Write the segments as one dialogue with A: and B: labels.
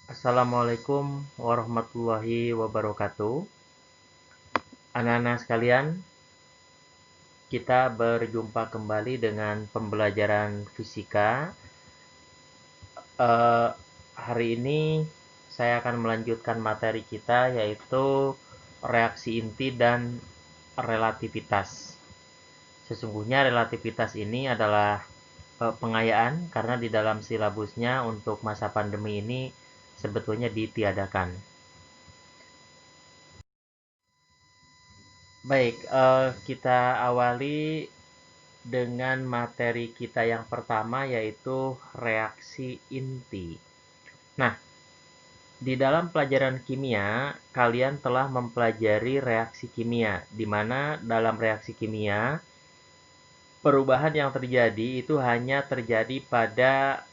A: Assalamualaikum warahmatullahi wabarakatuh. Anak-anak sekalian, kita berjumpa kembali dengan pembelajaran fisika. Hari ini saya akan melanjutkan materi kita, yaitu reaksi inti dan relativitas. Sesungguhnya relativitas ini adalah pengayaan karena di dalam silabusnya untuk masa pandemi ini sebetulnya ditiadakan. Baik, kita awali dengan materi kita yang pertama, yaitu reaksi inti. Nah, di dalam pelajaran kimia, kalian telah mempelajari reaksi kimia, di mana dalam reaksi kimia, perubahan yang terjadi itu hanya terjadi pada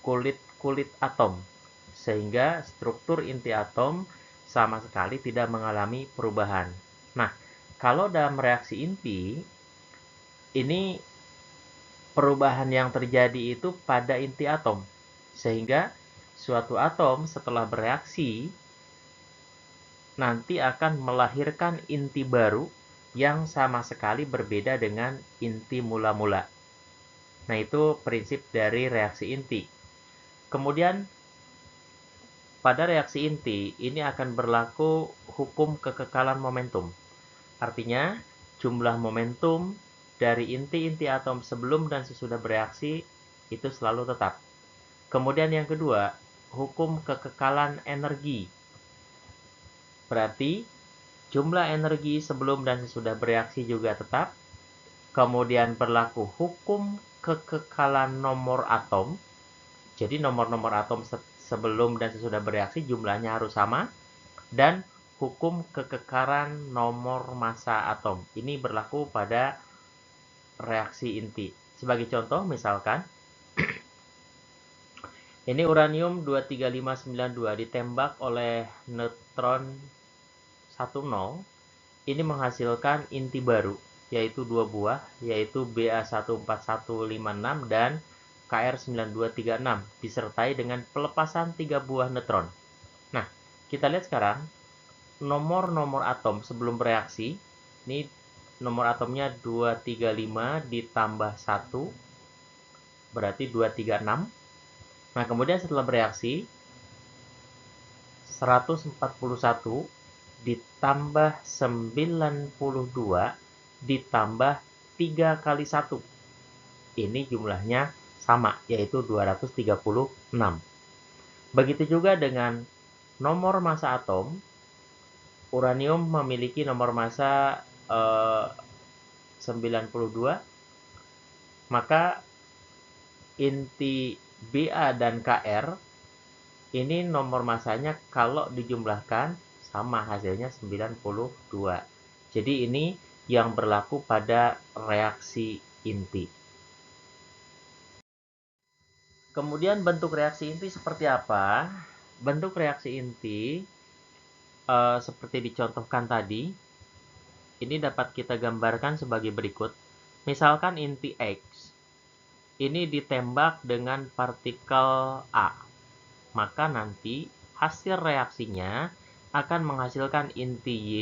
A: kulit-kulit atom, sehingga struktur inti atom sama sekali tidak mengalami perubahan. Nah, kalau dalam reaksi inti, ini perubahan yang terjadi itu pada inti atom, sehingga suatu atom setelah bereaksi nanti akan melahirkan inti baru yang sama sekali berbeda dengan inti mula-mula. Nah, itu prinsip dari reaksi inti. Kemudian pada reaksi inti ini akan berlaku hukum kekekalan momentum. Artinya, jumlah momentum dari inti-inti atom sebelum dan sesudah bereaksi itu selalu tetap. Kemudian yang kedua, hukum kekekalan energi. Berarti, jumlah energi sebelum dan sesudah bereaksi juga tetap. Kemudian berlaku hukum kekekalan nomor atom. Jadi nomor-nomor atom sebelum dan sesudah bereaksi jumlahnya harus sama. Dan hukum kekekalan nomor massa atom. Ini berlaku pada reaksi inti. Sebagai contoh, misalkan, ini uranium 23592 ditembak oleh neutron 10, ini menghasilkan inti baru, yaitu dua buah, yaitu Ba14156 dan Kr9236, disertai dengan pelepasan 3 buah neutron. Nah, kita lihat sekarang, nomor-nomor atom sebelum bereaksi, ini nomor atomnya 235 ditambah 1, berarti 236. Nah, kemudian setelah bereaksi, 141 ditambah 92 ditambah 3 kali 1. Ini jumlahnya sama, yaitu 236. Begitu juga dengan nomor massa atom. Uranium memiliki nomor massa 92, maka inti Ba dan Kr ini nomor massanya kalau dijumlahkan sama, hasilnya 92. Jadi ini yang berlaku pada reaksi inti. Kemudian bentuk reaksi inti seperti apa? Bentuk reaksi inti seperti dicontohkan tadi, ini dapat kita gambarkan sebagai berikut. Misalkan inti X ini ditembak dengan partikel A, maka nanti hasil reaksinya akan menghasilkan inti Y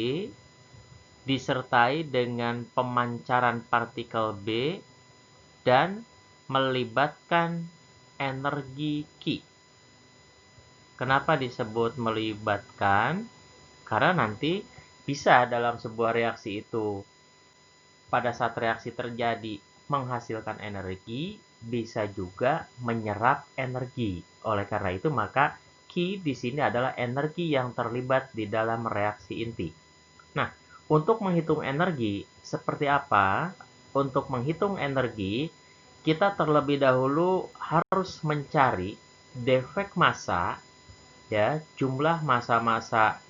A: disertai dengan pemancaran partikel B dan melibatkan energi Q. Kenapa disebut melibatkan? Karena nanti bisa dalam sebuah reaksi itu, pada saat reaksi terjadi, menghasilkan energi, bisa juga menyerap energi. Oleh karena itu, maka Q di sini adalah energi yang terlibat di dalam reaksi inti. Nah, untuk menghitung energi seperti apa? Untuk menghitung energi, kita terlebih dahulu harus mencari defek massa, ya, jumlah massa-massa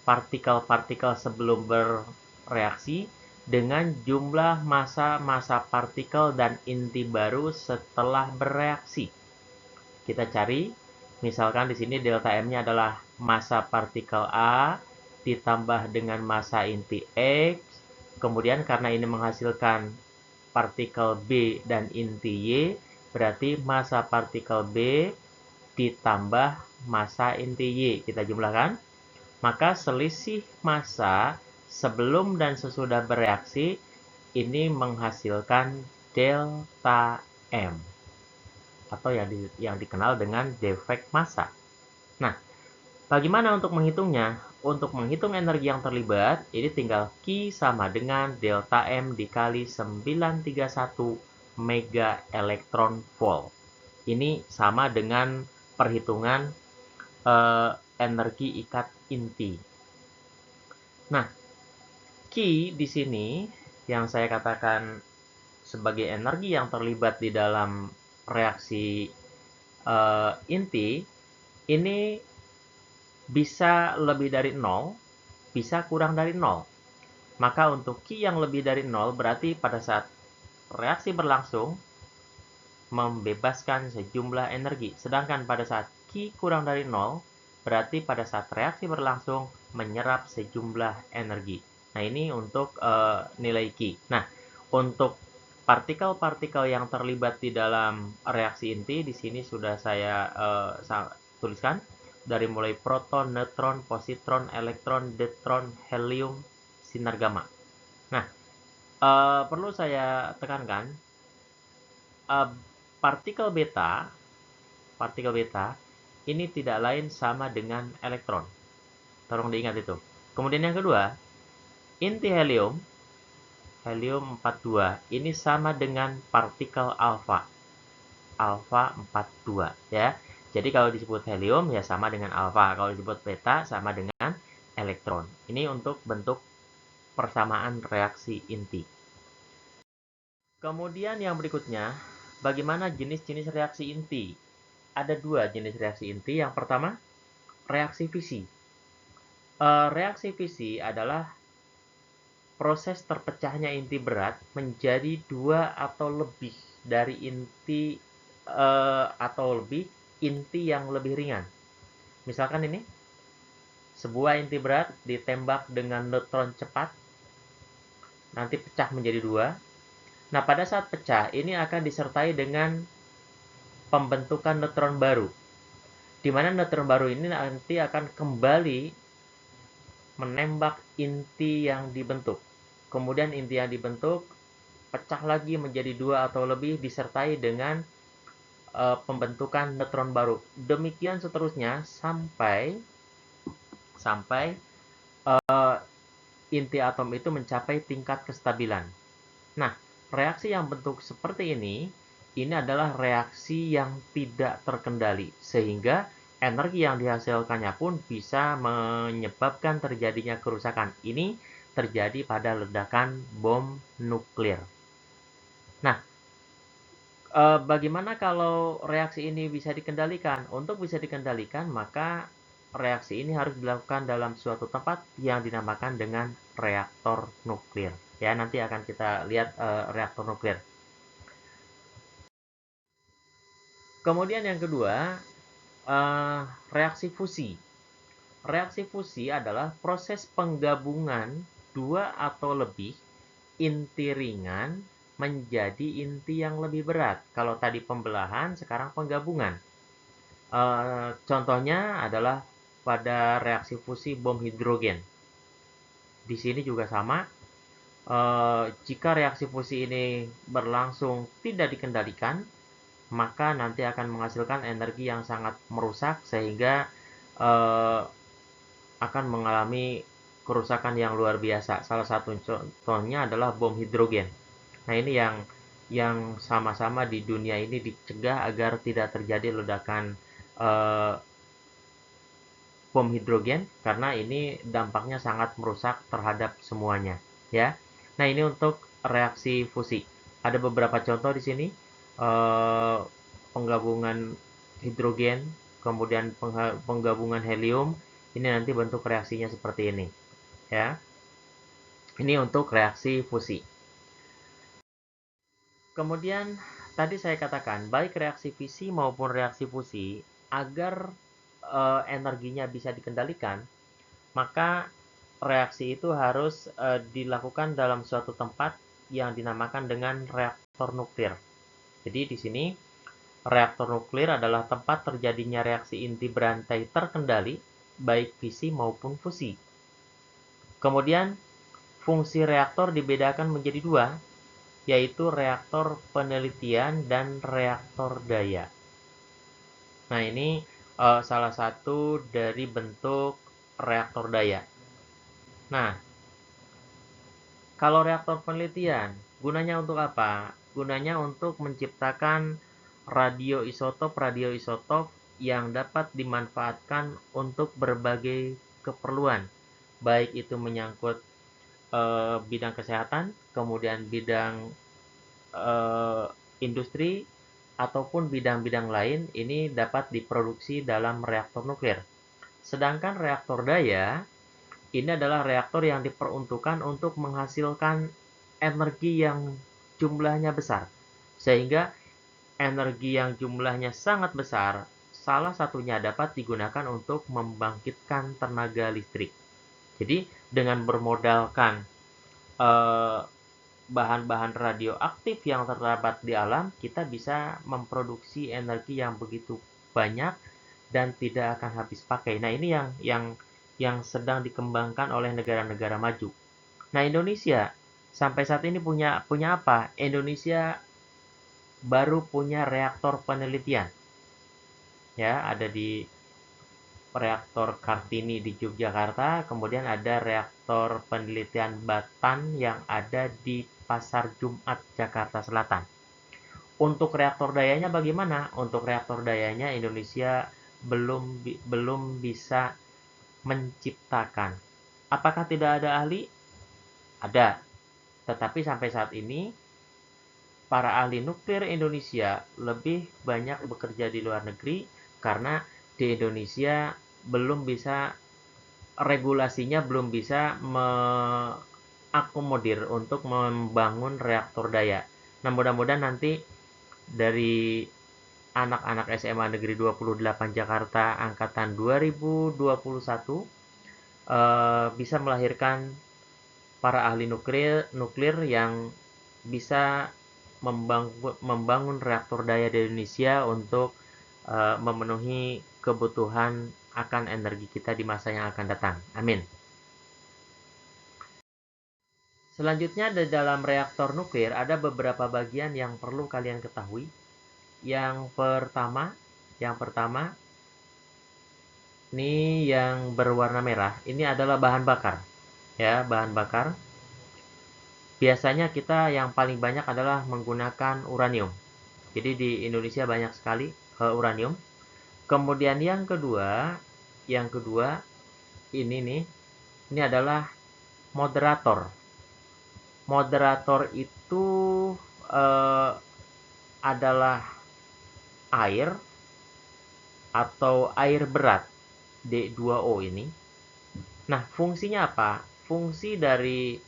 A: partikel-partikel sebelum bereaksi dengan jumlah massa-massa partikel dan inti baru setelah bereaksi. Kita cari, misalkan di sini delta M-nya adalah massa partikel A ditambah dengan massa inti X. Kemudian karena ini menghasilkan partikel B dan inti Y, berarti massa partikel B ditambah massa inti Y. Kita jumlahkan. Maka selisih massa sebelum dan sesudah bereaksi ini menghasilkan delta M. Atau yang dikenal dengan defek massa. Nah, bagaimana untuk menghitungnya? Untuk menghitung energi yang terlibat, ini tinggal Q sama dengan delta M dikali 931 mega elektron volt. Ini sama dengan perhitungan energi ikat inti. Nah, Q di sini yang saya katakan sebagai energi yang terlibat di dalam reaksi inti, ini bisa lebih dari 0, bisa kurang dari 0. Maka untuk Q yang lebih dari 0 berarti pada saat reaksi berlangsung membebaskan sejumlah energi. Sedangkan pada saat Q kurang dari 0 berarti pada saat reaksi berlangsung menyerap sejumlah energi. Nah, ini untuk nilai Q. Nah, untuk partikel-partikel yang terlibat di dalam reaksi inti di sini sudah saya tuliskan dari mulai proton, neutron, positron, elektron, deuteron, helium, sinar gamma. Nah, perlu saya tekankan partikel beta ini tidak lain sama dengan elektron. Tolong diingat itu. Kemudian yang kedua, inti helium 42 ini sama dengan partikel alfa 42 ya. Jadi kalau disebut helium ya sama dengan alfa, kalau disebut beta sama dengan elektron. Ini untuk bentuk persamaan reaksi inti. Kemudian yang berikutnya, bagaimana jenis-jenis reaksi inti? Ada dua jenis reaksi inti. Yang pertama, reaksi fisi. Reaksi fisi adalah proses terpecahnya inti berat menjadi dua atau lebih dari inti yang lebih ringan. Misalkan ini, sebuah inti berat ditembak dengan neutron cepat, nanti pecah menjadi dua. Nah, pada saat pecah, ini akan disertai dengan pembentukan neutron baru, di mana neutron baru ini nanti akan kembali menembak inti yang dibentuk. Kemudian inti yang dibentuk pecah lagi menjadi dua atau lebih disertai dengan pembentukan neutron baru. Demikian seterusnya sampai inti atom itu mencapai tingkat kestabilan. Nah, reaksi yang bentuk seperti ini adalah reaksi yang tidak terkendali, sehingga energi yang dihasilkannya pun bisa menyebabkan terjadinya kerusakan. Ini terjadi pada ledakan bom nuklir. Nah, bagaimana kalau reaksi ini bisa dikendalikan? Untuk bisa dikendalikan, maka reaksi ini harus dilakukan dalam suatu tempat yang dinamakan dengan reaktor nuklir. Ya, nanti akan kita lihat reaktor nuklir. Kemudian yang kedua, reaksi fusi. Reaksi fusi adalah proses penggabungan dua atau lebih inti ringan menjadi inti yang lebih berat. Kalau tadi pembelahan, sekarang penggabungan. Contohnya adalah pada reaksi fusi bom hidrogen. Di sini juga sama. Jika reaksi fusi ini berlangsung tidak dikendalikan, maka nanti akan menghasilkan energi yang sangat merusak sehingga akan mengalami kerusakan yang luar biasa. Salah satu contohnya adalah bom hidrogen. Nah, ini yang sama-sama di dunia ini dicegah agar tidak terjadi ledakan bom hidrogen karena ini dampaknya sangat merusak terhadap semuanya, ya. Nah, ini untuk reaksi fusi. Ada beberapa contoh di sini, penggabungan hidrogen, kemudian penggabungan helium. Ini nanti bentuk reaksinya seperti ini, ya. Ini untuk reaksi fusi. Kemudian tadi saya katakan baik reaksi fisi maupun reaksi fusi agar energinya bisa dikendalikan, maka reaksi itu harus dilakukan dalam suatu tempat yang dinamakan dengan reaktor nuklir. Jadi di sini Reaktor nuklir adalah tempat terjadinya reaksi inti berantai terkendali, baik fisi maupun fusi. Kemudian, fungsi reaktor dibedakan menjadi dua, yaitu reaktor penelitian dan reaktor daya. Nah, ini salah satu dari bentuk reaktor daya. Nah, kalau reaktor penelitian, gunanya untuk apa? Gunanya untuk menciptakan radioisotop yang dapat dimanfaatkan untuk berbagai keperluan, baik itu menyangkut bidang kesehatan, kemudian bidang industri, ataupun bidang-bidang lain, ini dapat diproduksi dalam reaktor nuklir. Sedangkan reaktor daya, ini adalah reaktor yang diperuntukkan untuk menghasilkan energi yang jumlahnya besar. Sehingga energi yang jumlahnya sangat besar, salah satunya dapat digunakan untuk membangkitkan tenaga listrik. Jadi, dengan bermodalkan bahan-bahan radioaktif yang terdapat di alam, kita bisa memproduksi energi yang begitu banyak dan tidak akan habis pakai. Nah, ini yang sedang dikembangkan oleh negara-negara maju. Nah, Indonesia sampai saat ini punya apa? Indonesia baru punya reaktor penelitian. Ya, ada di reaktor Kartini di Yogyakarta, kemudian ada reaktor penelitian Batan yang ada di Pasar Jumat, Jakarta Selatan. Untuk reaktor dayanya bagaimana? Untuk reaktor dayanya Indonesia belum bisa menciptakan. Apakah tidak ada ahli? Ada. Tetapi sampai saat ini para ahli nuklir Indonesia lebih banyak bekerja di luar negeri karena di Indonesia belum bisa, regulasinya belum bisa mengakomodir untuk membangun reaktor daya. Nah, mudah-mudahan nanti dari anak-anak SMA Negeri 28 Jakarta angkatan 2021 bisa melahirkan para ahli nuklir yang bisa membangun reaktor daya di Indonesia untuk memenuhi kebutuhan akan energi kita di masa yang akan datang. Amin. Selanjutnya, di dalam reaktor nuklir ada beberapa bagian yang perlu kalian ketahui. Yang pertama, ini yang berwarna merah, ini adalah bahan bakar. Ya, bahan bakar. Biasanya kita yang paling banyak adalah menggunakan uranium. Jadi di Indonesia banyak sekali uranium. Kemudian yang kedua ini nih, ini adalah moderator. Moderator itu adalah air atau air berat, D2O ini. Nah, fungsinya apa? Fungsi dari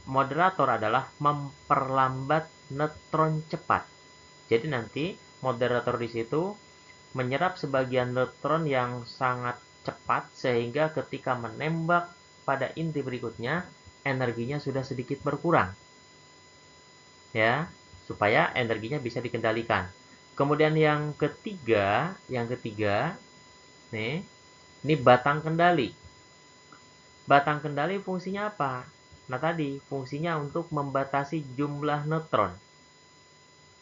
A: moderator adalah memperlambat neutron cepat. Jadi nanti moderator di situ menyerap sebagian neutron yang sangat cepat sehingga ketika menembak pada inti berikutnya energinya sudah sedikit berkurang. Ya, supaya energinya bisa dikendalikan. Kemudian yang ketiga nih, ini batang kendali. Batang kendali fungsinya apa? Nah, tadi fungsinya untuk membatasi jumlah neutron.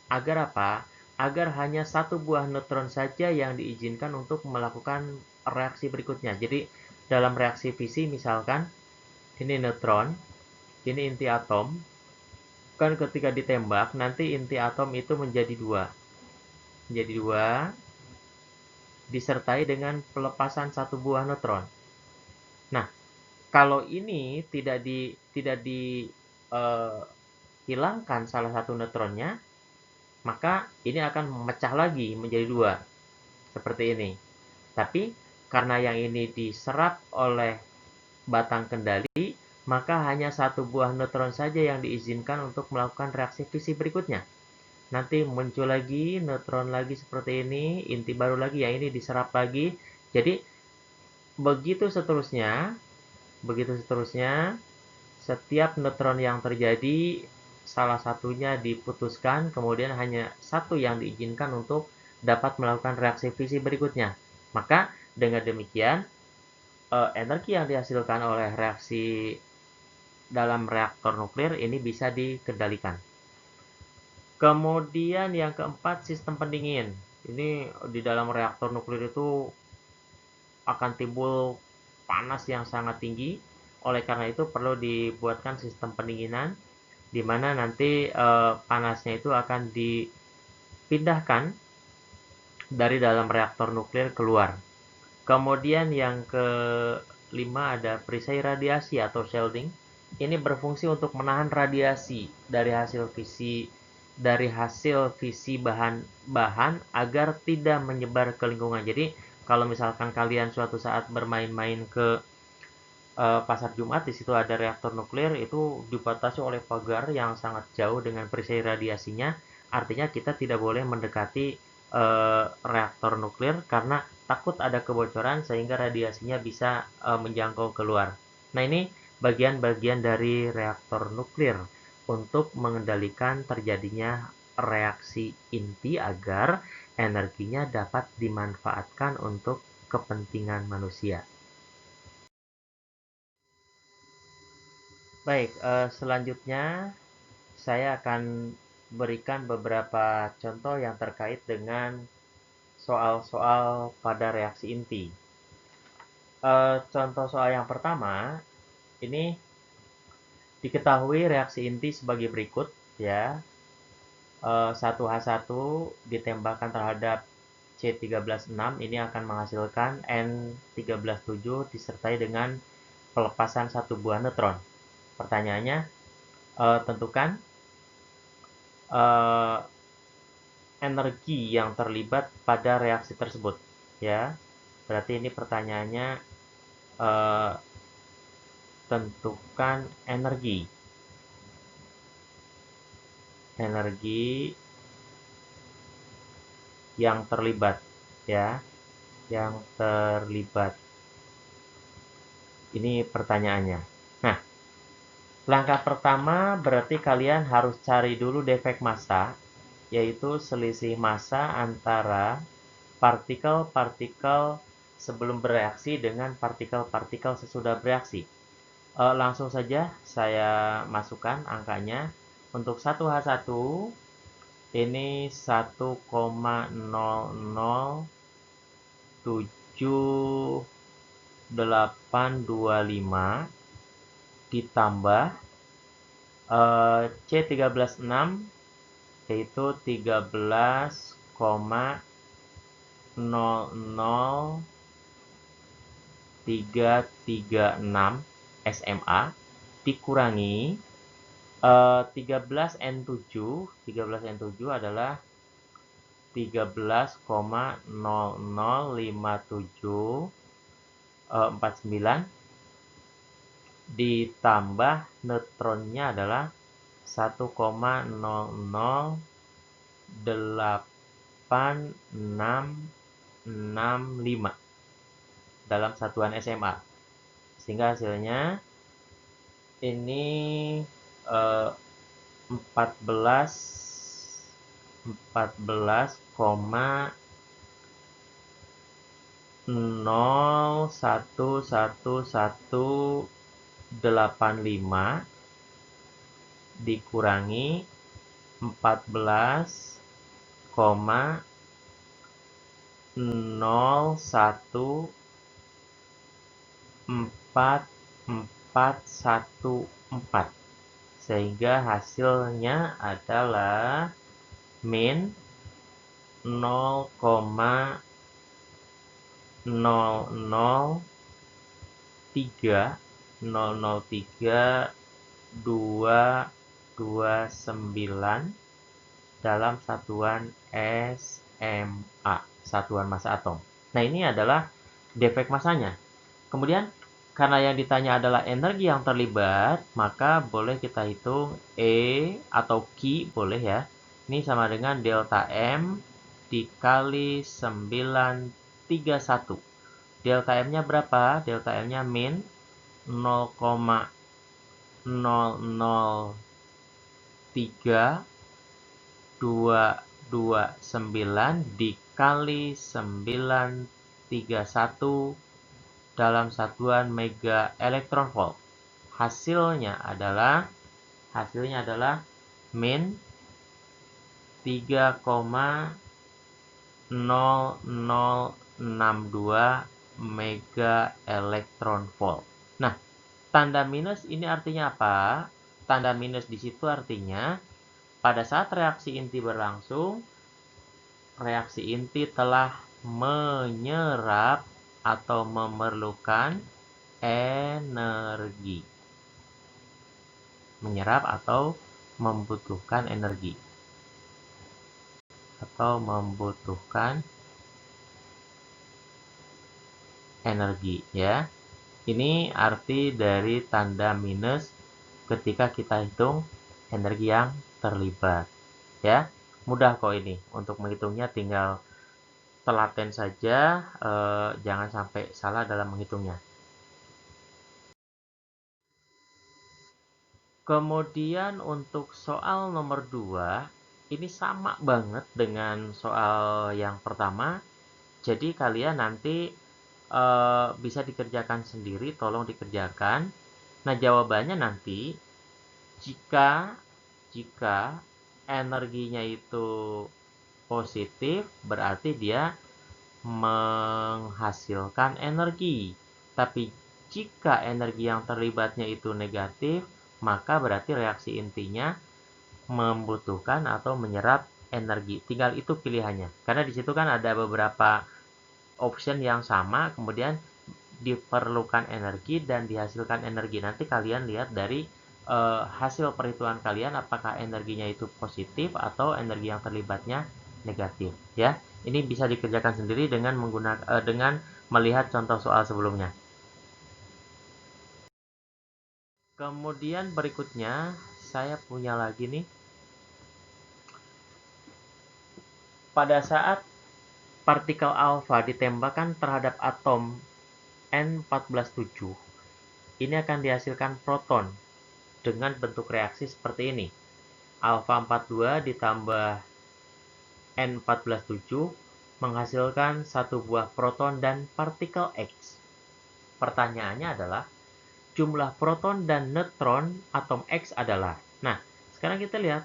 A: Agar apa? Agar hanya satu buah neutron saja yang diizinkan untuk melakukan reaksi berikutnya. Jadi, dalam reaksi fisi misalkan, ini neutron, ini inti atom, kan ketika ditembak, nanti inti atom itu menjadi dua. Disertai dengan pelepasan satu buah neutron. Nah, kalau ini tidak dihilangkan salah satu neutronnya, maka ini akan memecah lagi menjadi dua. Seperti ini. Tapi, karena yang ini diserap oleh batang kendali, maka hanya satu buah neutron saja yang diizinkan untuk melakukan reaksi fisi berikutnya. Nanti muncul lagi, neutron lagi seperti ini, inti baru lagi, yang ini diserap lagi. Jadi, begitu seterusnya, setiap neutron yang terjadi salah satunya diputuskan, kemudian hanya satu yang diizinkan untuk dapat melakukan reaksi fisi berikutnya. Maka dengan demikian, energi yang dihasilkan oleh reaksi dalam reaktor nuklir ini bisa dikendalikan. Kemudian yang keempat, sistem pendingin. Ini di dalam reaktor nuklir itu akan timbul panas yang sangat tinggi. Oleh karena itu perlu dibuatkan sistem pendinginan di mana nanti panasnya itu akan dipindahkan dari dalam reaktor nuklir keluar. Kemudian yang kelima ada perisai radiasi atau shielding. Ini berfungsi untuk menahan radiasi dari hasil fisi bahan-bahan agar tidak menyebar ke lingkungan. Jadi kalau misalkan kalian suatu saat bermain-main ke Pasar Jumat, di situ ada reaktor nuklir, itu dibatasi oleh pagar yang sangat jauh dengan perisai radiasinya. Artinya kita tidak boleh mendekati reaktor nuklir karena takut ada kebocoran sehingga radiasinya bisa menjangkau keluar. Nah, ini bagian-bagian dari reaktor nuklir untuk mengendalikan terjadinya reaksi inti agar energinya dapat dimanfaatkan untuk kepentingan manusia. Baik, selanjutnya saya akan berikan beberapa contoh yang terkait dengan soal-soal pada reaksi inti. Contoh soal yang pertama, ini diketahui reaksi inti sebagai berikut, ya. 1H1 ditembakkan terhadap C13.6, ini akan menghasilkan N13.7 disertai dengan pelepasan satu buah neutron. Pertanyaannya, tentukan energi yang terlibat pada reaksi tersebut, ya. Berarti ini pertanyaannya, tentukan energi yang terlibat, ya, yang terlibat. Ini pertanyaannya. Nah, langkah pertama berarti kalian harus cari dulu defek massa, yaitu selisih massa antara partikel-partikel sebelum bereaksi dengan partikel-partikel sesudah bereaksi. Langsung saja saya masukkan angkanya. Untuk 1H1 ini 1,00785 ditambah C13.6 yaitu 13,00336 SMA dikurangi 13N7 adalah 13,005749 ditambah neutronnya adalah 1,00865 dalam satuan SMA, sehingga hasilnya ini 14,01185 dikurangi 14,01414 sehingga hasilnya adalah min 0,003.229 dalam satuan SMA, satuan massa atom. Nah, ini adalah defek massanya. Kemudian, karena yang ditanya adalah energi yang terlibat, maka boleh kita hitung E atau Q, boleh ya. Ini sama dengan delta M dikali 931. Delta M-nya berapa? Delta M-nya min 0,003 3,229 dikali 931 dalam satuan mega elektron volt. Hasilnya adalah min 3,0062 mega elektron volt. Nah, tanda minus ini artinya apa? Tanda minus di situ artinya pada saat reaksi inti berlangsung, reaksi inti telah menyerap atau memerlukan energi. Menyerap atau membutuhkan energi. Ya. Ini arti dari tanda minus ketika kita hitung energi yang terlibat. Ya, mudah kok ini. Untuk menghitungnya tinggal telaten saja, jangan sampai salah dalam menghitungnya. Kemudian untuk soal nomor 2, ini sama banget dengan soal yang pertama. Jadi kalian nanti bisa dikerjakan sendiri, tolong dikerjakan. Nah, jawabannya nanti jika energinya itu positif, berarti dia menghasilkan energi. Tapi jika energi yang terlibatnya itu negatif, maka berarti reaksi intinya membutuhkan atau menyerap energi. Tinggal itu pilihannya. Karena di situ kan ada beberapa option yang sama, kemudian diperlukan energi dan dihasilkan energi. Nanti kalian lihat dari hasil perhitungan kalian apakah energinya itu positif atau energi yang terlibatnya negatif, ya. Ini bisa dikerjakan sendiri dengan melihat contoh soal sebelumnya. Kemudian berikutnya saya punya lagi nih. Pada saat partikel alfa ditembakkan terhadap atom N147, ini akan dihasilkan proton dengan bentuk reaksi seperti ini. Alfa 42 ditambah N147 menghasilkan satu buah proton dan partikel X. Pertanyaannya adalah, jumlah proton dan neutron atom X adalah. Nah, sekarang kita lihat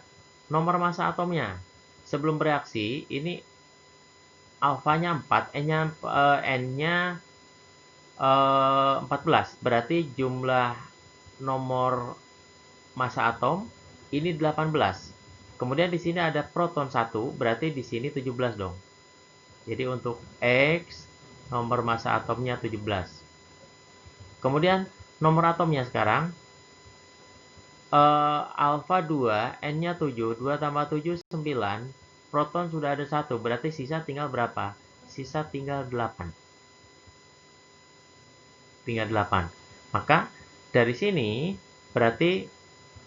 A: nomor massa atomnya. Sebelum bereaksi, ini alfanya 4, N-nya 14. Berarti jumlah nomor massa atom ini 18. Kemudian di sini ada proton 1, berarti di sini 17 dong. Jadi untuk X, nomor massa atomnya 17. Kemudian nomor atomnya sekarang, alfa 2, N-nya 7, 2 tambah 7, 9. Proton sudah ada 1, berarti sisa tinggal berapa? Sisa tinggal 8. Tinggal 8. Maka dari sini berarti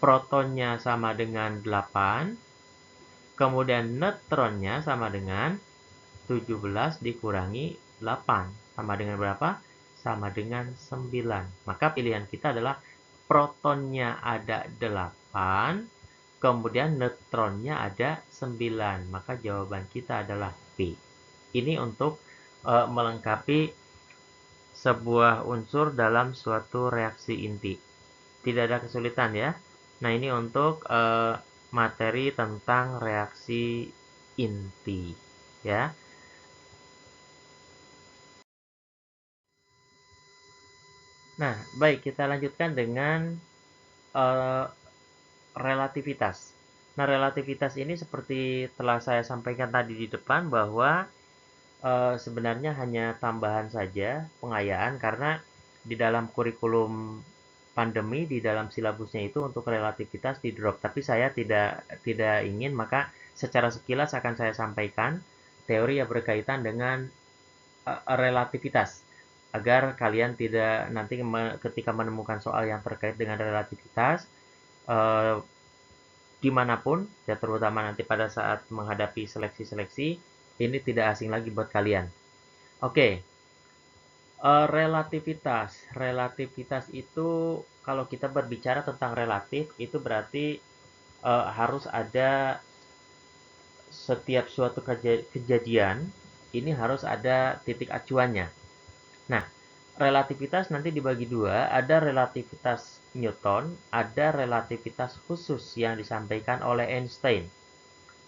A: protonnya sama dengan 8, kemudian neutronnya sama dengan 17 dikurangi 8. Sama dengan berapa? Sama dengan 9. Maka pilihan kita adalah protonnya ada 8, kemudian neutronnya ada 9. Maka jawaban kita adalah B. Ini untuk melengkapi sebuah unsur dalam suatu reaksi inti. Tidak ada kesulitan ya. Nah, ini untuk materi tentang reaksi inti ya. Nah, baik, kita lanjutkan dengan relativitas. Nah, relativitas ini seperti telah saya sampaikan tadi di depan bahwa sebenarnya hanya tambahan saja pengayaan, karena di dalam kurikulum pandemi di dalam silabusnya itu untuk relativitas di drop, tapi saya tidak ingin, maka secara sekilas akan saya sampaikan teori yang berkaitan dengan relativitas agar kalian tidak nanti ketika menemukan soal yang terkait dengan relativitas dimanapun ya, terutama nanti pada saat menghadapi seleksi-seleksi, ini tidak asing lagi buat kalian. Oke. Relativitas itu kalau kita berbicara tentang relatif itu berarti harus ada setiap suatu kejadian ini harus ada titik acuannya. Nah, relativitas nanti dibagi dua, ada relativitas Newton, ada relativitas khusus yang disampaikan oleh Einstein.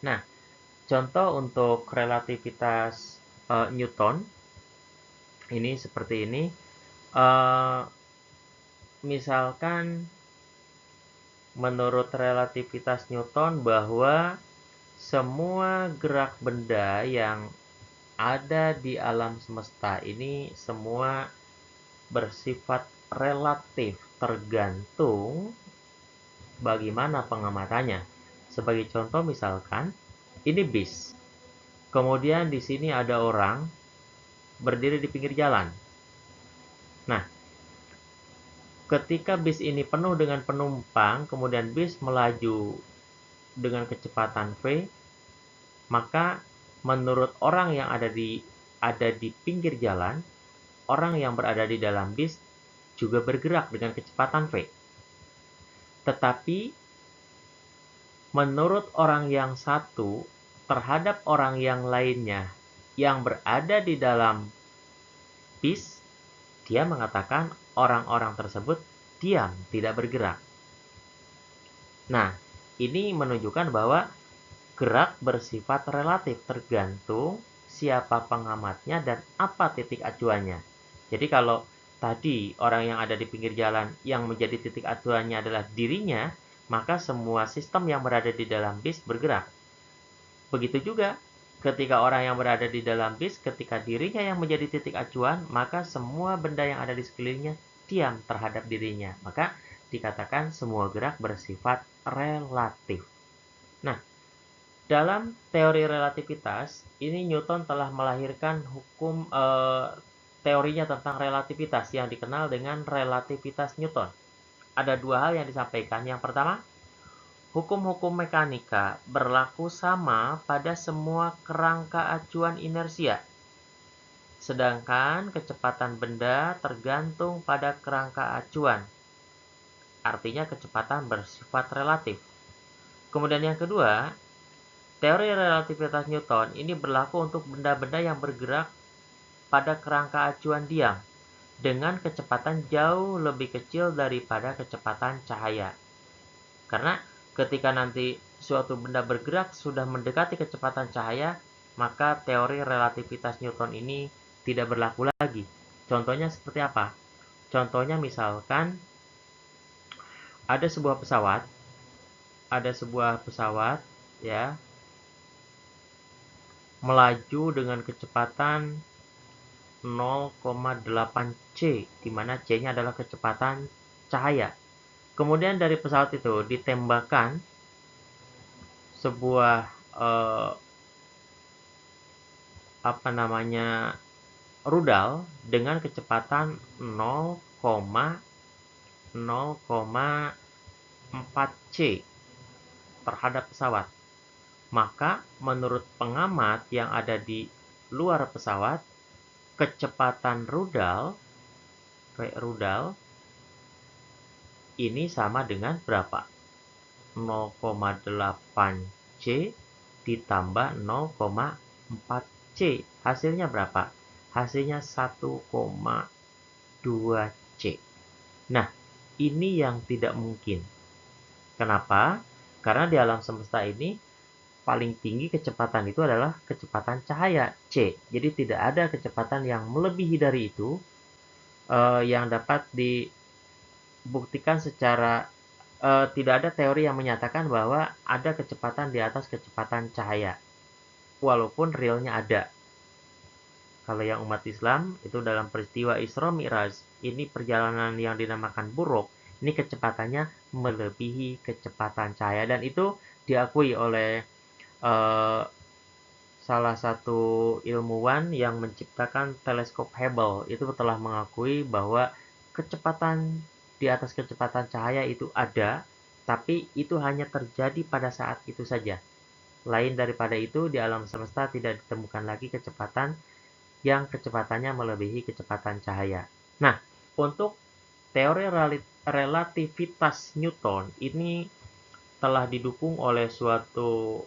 A: Nah, contoh untuk relativitas Newton ini seperti ini. Misalkan menurut relativitas Newton bahwa semua gerak benda yang ada di alam semesta ini semua bersifat relatif, tergantung bagaimana pengamatannya. Sebagai contoh misalkan ini bis. Kemudian di sini ada orang berdiri di pinggir jalan. Nah, ketika bis ini penuh dengan penumpang, kemudian bis melaju dengan kecepatan v, maka menurut orang yang ada di pinggir jalan, orang yang berada di dalam bis juga bergerak dengan kecepatan v. Tetapi menurut orang yang satu terhadap orang yang lainnya yang berada di dalam bis, dia mengatakan orang-orang tersebut diam, tidak bergerak. Nah, ini menunjukkan bahwa gerak bersifat relatif, tergantung siapa pengamatnya dan apa titik acuannya. Jadi kalau tadi orang yang ada di pinggir jalan yang menjadi titik acuannya adalah dirinya, maka semua sistem yang berada di dalam bis bergerak. Begitu juga ketika orang yang berada di dalam bis, ketika dirinya yang menjadi titik acuan, maka semua benda yang ada di sekelilingnya diam terhadap dirinya. Maka dikatakan semua gerak bersifat relatif. Nah, dalam teori relativitas, ini Newton telah melahirkan hukum teorinya tentang relativitas yang dikenal dengan relativitas Newton. Ada dua hal yang disampaikan. Yang pertama, hukum-hukum mekanika berlaku sama pada semua kerangka acuan inersia. Sedangkan kecepatan benda tergantung pada kerangka acuan. Artinya kecepatan bersifat relatif. Kemudian yang kedua, teori relativitas Newton ini berlaku untuk benda-benda yang bergerak pada kerangka acuan diam dengan kecepatan jauh lebih kecil daripada kecepatan cahaya. Karena ketika nanti suatu benda bergerak sudah mendekati kecepatan cahaya, maka teori relativitas Newton ini tidak berlaku lagi. Contohnya seperti apa? Contohnya misalkan ada sebuah pesawat ya melaju dengan kecepatan 0,8 C, di mana C-nya adalah kecepatan cahaya. Kemudian dari pesawat itu ditembakkan sebuah rudal dengan kecepatan 0,4 C terhadap pesawat. Maka menurut pengamat yang ada di luar pesawat, kecepatan rudal ini sama dengan berapa? 0,8 C ditambah 0,4 C. Hasilnya berapa? Hasilnya 1,2 C. Nah, ini yang tidak mungkin. Kenapa? Karena di alam semesta ini paling tinggi kecepatan itu adalah kecepatan cahaya, C. Jadi tidak ada kecepatan yang melebihi dari itu yang dapat dibuktikan secara tidak ada teori yang menyatakan bahwa ada kecepatan di atas kecepatan cahaya. Walaupun realnya ada. Kalau yang umat Islam, itu dalam peristiwa Isra Mi'raj, ini perjalanan yang dinamakan buruk, ini kecepatannya melebihi kecepatan cahaya. Dan itu diakui oleh salah satu ilmuwan yang menciptakan teleskop Hubble. Itu telah mengakui bahwa kecepatan di atas kecepatan cahaya itu ada, tapi itu hanya terjadi pada saat itu saja. Lain daripada itu, di alam semesta tidak ditemukan lagi kecepatan yang kecepatannya melebihi kecepatan cahaya. Nah, untuk teori relativitas Newton ini telah didukung oleh suatu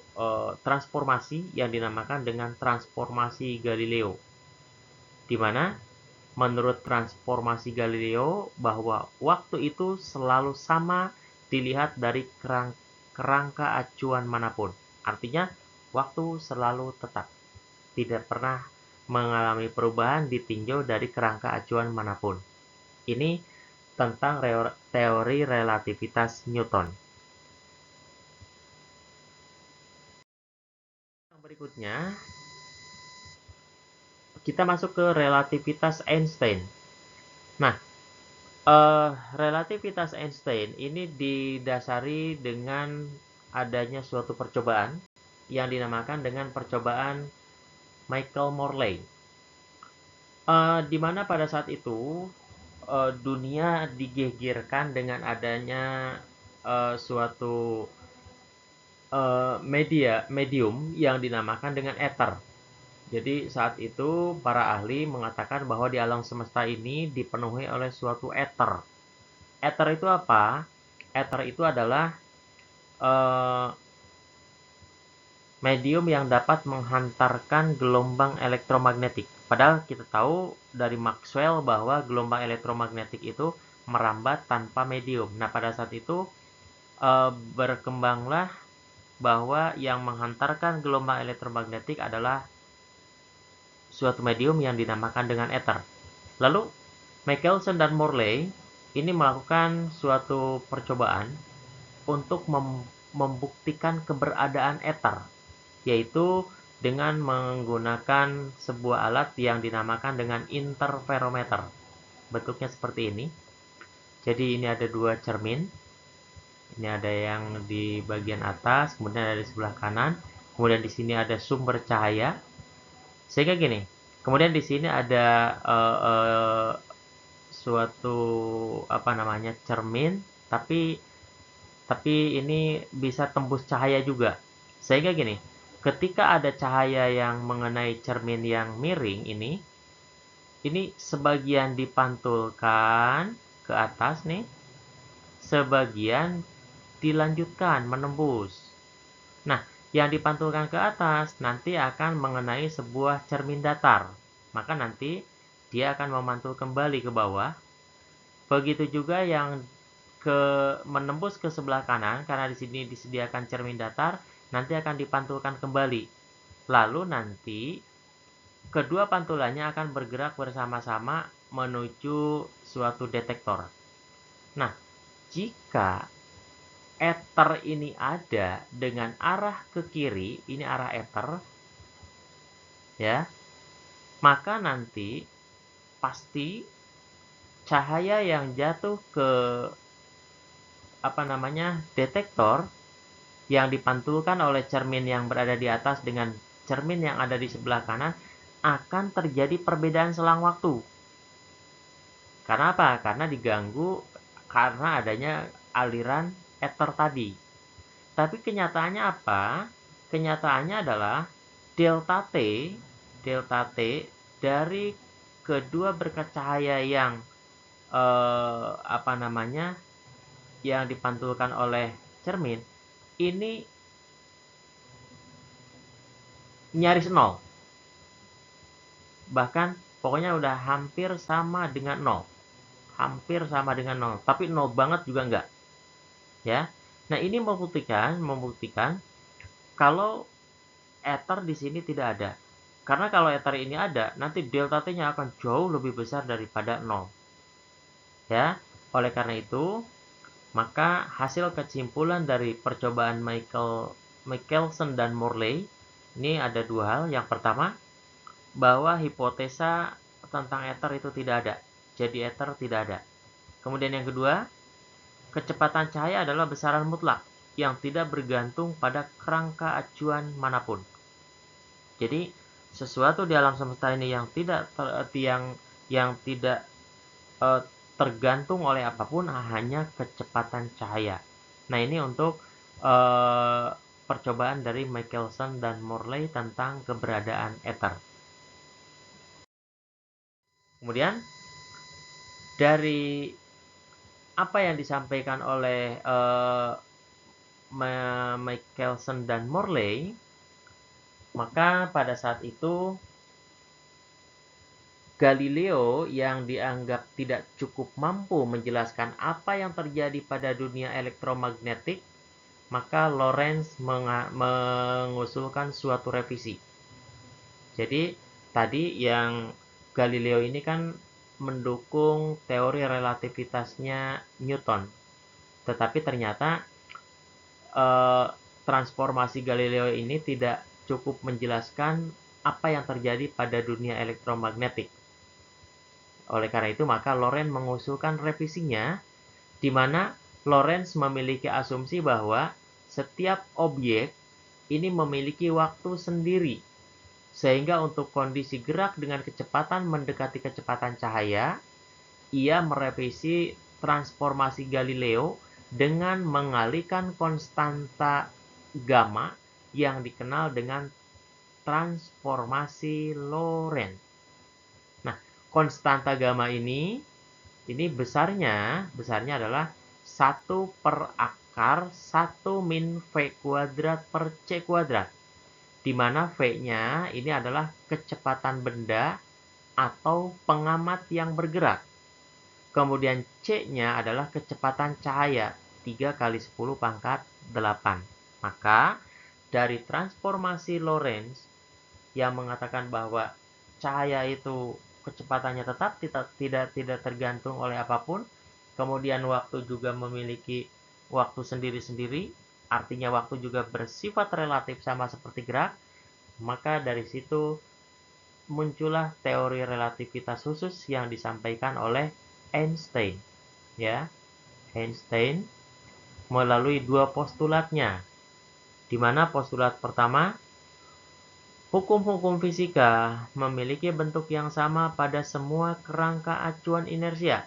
A: transformasi yang dinamakan dengan transformasi Galileo, di mana menurut transformasi Galileo bahwa waktu itu selalu sama dilihat dari kerangka acuan manapun. Artinya, waktu selalu tetap, tidak pernah mengalami perubahan ditinjau dari kerangka acuan manapun. Ini tentang teori relativitas Newton. Yang berikutnya, kita masuk ke relativitas Einstein. Nah, relativitas Einstein ini didasari dengan adanya suatu percobaan yang dinamakan dengan percobaan Michael Morley. Di mana pada saat itu dunia digegerkan dengan adanya suatu medium yang dinamakan dengan ether. Jadi saat itu para ahli mengatakan bahwa di alam semesta ini dipenuhi oleh suatu ether. Ether itu apa? Ether itu adalah medium yang dapat menghantarkan gelombang elektromagnetik. Padahal kita tahu dari Maxwell bahwa gelombang elektromagnetik itu merambat tanpa medium. Nah, pada saat itu berkembanglah bahwa yang menghantarkan gelombang elektromagnetik adalah suatu medium yang dinamakan dengan ether. Lalu, Michelson dan Morley ini melakukan suatu percobaan untuk membuktikan keberadaan ether, yaitu dengan menggunakan sebuah alat yang dinamakan dengan interferometer. Bentuknya seperti ini. Jadi ini ada dua cermin. Ini ada yang di bagian atas, kemudian ada di sebelah kanan. Kemudian di sini ada sumber cahaya. Sehingga gini, kemudian di sini ada suatu cermin, tapi ini bisa tembus cahaya juga. Sehingga gini, ketika ada cahaya yang mengenai cermin yang miring ini sebagian dipantulkan ke atas nih, sebagian dilanjutkan menembus. Nah, yang dipantulkan ke atas nanti akan mengenai sebuah cermin datar. Maka nanti dia akan memantul kembali ke bawah. Begitu juga yang menembus ke sebelah kanan, karena di sini disediakan cermin datar, nanti akan dipantulkan kembali. Lalu nanti kedua pantulannya akan bergerak bersama-sama menuju suatu detektor. Nah, jika ether ini ada dengan arah ke kiri, ini arah ether, ya, maka nanti pasti cahaya yang jatuh ke detektor yang dipantulkan oleh cermin yang berada di atas dengan cermin yang ada di sebelah kanan akan terjadi perbedaan selang waktu. Karena apa? Karena diganggu karena adanya aliran ether tadi. Tapi kenyataannya apa? Kenyataannya adalah delta T dari kedua berkat cahaya yang yang dipantulkan oleh cermin ini nyaris nol. Bahkan pokoknya udah hampir sama dengan nol. Hampir sama dengan nol, tapi nol banget juga enggak. Ya. Nah, ini membuktikan kalau ether di sini tidak ada. Karena kalau ether ini ada, nanti delta T-nya akan jauh lebih besar daripada nol. Ya. Oleh karena itu, maka hasil kesimpulan dari percobaan Michelson dan Morley ini ada dua hal. Yang pertama, bahwa hipotesa tentang ether itu tidak ada. Jadi ether tidak ada. Kemudian yang kedua, kecepatan cahaya adalah besaran mutlak yang tidak bergantung pada kerangka acuan manapun. Jadi sesuatu di alam semesta ini yang tidak tergantung oleh apapun, hanya kecepatan cahaya. Nah, ini untuk percobaan dari Michelson dan Morley tentang keberadaan ether. Kemudian dari apa yang disampaikan oleh Michelson dan Morley, maka pada saat itu Galileo yang dianggap tidak cukup mampu menjelaskan apa yang terjadi pada dunia elektromagnetik, maka Lorentz mengusulkan suatu revisi. Jadi tadi yang Galileo ini kan mendukung teori relativitasnya Newton, tetapi ternyata transformasi Galileo ini tidak cukup menjelaskan apa yang terjadi pada dunia elektromagnetik. Oleh karena itu, maka Lorentz mengusulkan revisinya, di mana Lorentz memiliki asumsi bahwa setiap objek ini memiliki waktu sendiri, sehingga untuk kondisi gerak dengan kecepatan mendekati kecepatan cahaya, ia merevisi transformasi Galileo dengan mengalihkan konstanta gamma yang dikenal dengan transformasi Lorentz. Nah, konstanta gamma ini besarnya adalah 1 per akar 1 min V kuadrat per C kuadrat. Di mana V-nya ini adalah kecepatan benda atau pengamat yang bergerak. Kemudian C-nya adalah kecepatan cahaya, 3 kali 10 pangkat 8. Maka, dari transformasi Lorentz yang mengatakan bahwa cahaya itu kecepatannya tetap tidak tergantung oleh apapun, kemudian waktu juga memiliki waktu sendiri-sendiri, artinya waktu juga bersifat relatif sama seperti gerak, maka dari situ muncullah teori relativitas khusus yang disampaikan oleh Einstein. Ya, Einstein melalui 2 postulatnya, di mana postulat pertama, hukum-hukum fisika memiliki bentuk yang sama pada semua kerangka acuan inersia.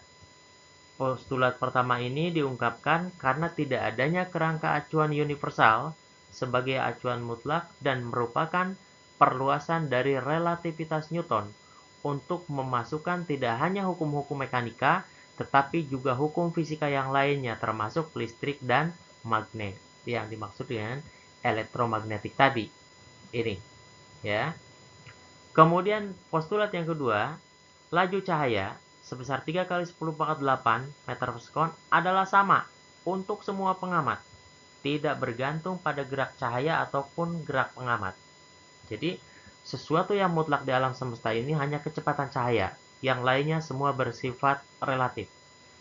A: Postulat pertama ini diungkapkan karena tidak adanya kerangka acuan universal sebagai acuan mutlak dan merupakan perluasan dari relativitas Newton untuk memasukkan tidak hanya hukum-hukum mekanika, tetapi juga hukum fisika yang lainnya termasuk listrik dan magnet yang dimaksud dengan elektromagnetik tadi. Ini, ya. Kemudian postulat yang kedua, laju cahaya sebesar 3 kali 10 pangkat 8 meter per sekon adalah sama untuk semua pengamat, tidak bergantung pada gerak cahaya ataupun gerak pengamat. Jadi, sesuatu yang mutlak di alam semesta ini hanya kecepatan cahaya, yang lainnya semua bersifat relatif.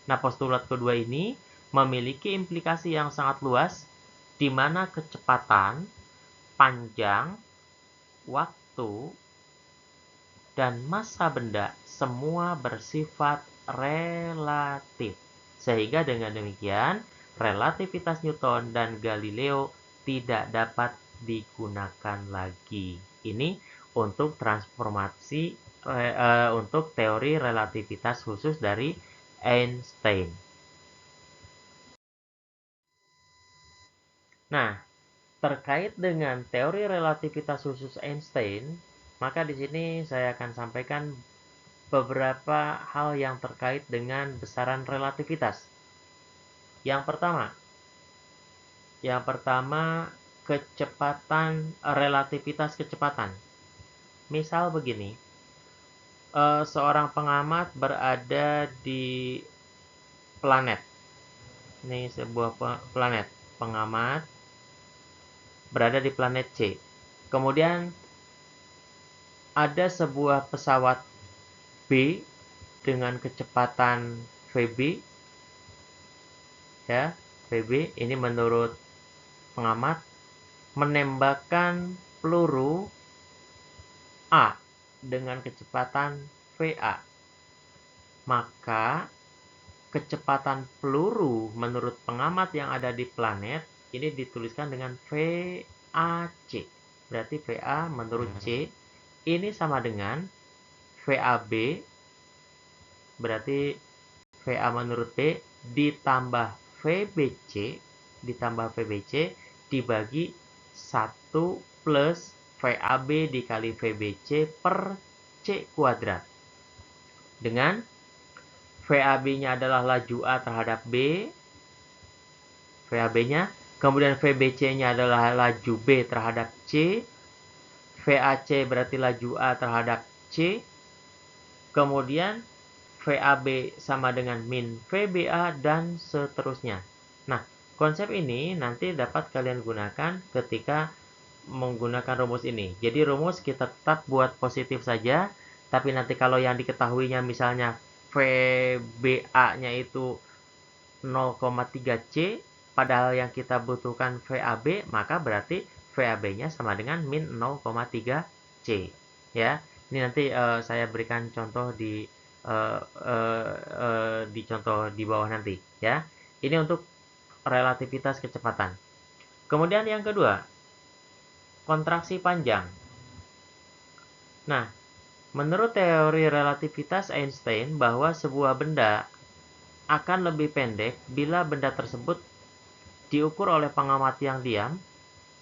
A: Nah, postulat kedua ini memiliki implikasi yang sangat luas, di mana kecepatan, panjang, waktu, dan massa benda semua bersifat relatif. Sehingga dengan demikian, relativitas Newton dan Galileo tidak dapat digunakan lagi. Ini untuk transformasi untuk teori relativitas khusus dari Einstein. Nah, terkait dengan teori relativitas khusus Einstein, maka di sini saya akan sampaikan beberapa hal yang terkait dengan besaran relativitas. Yang pertama, kecepatan, relativitas kecepatan. Misal begini, seorang pengamat berada di planet. Ini sebuah planet, pengamat berada di planet C. Kemudian ada sebuah pesawat B dengan kecepatan VB, ya, VB ini menurut pengamat menembakkan peluru A dengan kecepatan VA. Maka kecepatan peluru menurut pengamat yang ada di planet ini dituliskan dengan VAC. Berarti VA menurut C ini sama dengan VAB, berarti VA menurut B ditambah VBC dibagi 1 plus VAB dikali VBC per C kuadrat. Dengan VAB-nya adalah laju A terhadap B, VAB-nya Kemudian VBC-nya adalah laju B terhadap C. VAC berarti laju A terhadap C. Kemudian VAB sama dengan min VBA dan seterusnya. Nah, konsep ini nanti dapat kalian gunakan ketika menggunakan rumus ini. Jadi rumus kita tetap buat positif saja, tapi nanti kalau yang diketahuinya misalnya VBA-nya itu 0,3 C, padahal yang kita butuhkan VAB, maka berarti VAB-nya sama dengan min 0,3 C. Ya, ini nanti saya berikan contoh di contoh di bawah nanti. Ya, ini untuk relativitas kecepatan. Kemudian yang kedua, kontraksi panjang. Nah, menurut teori relativitas Einstein bahwa sebuah benda akan lebih pendek bila benda tersebut diukur oleh pengamat yang diam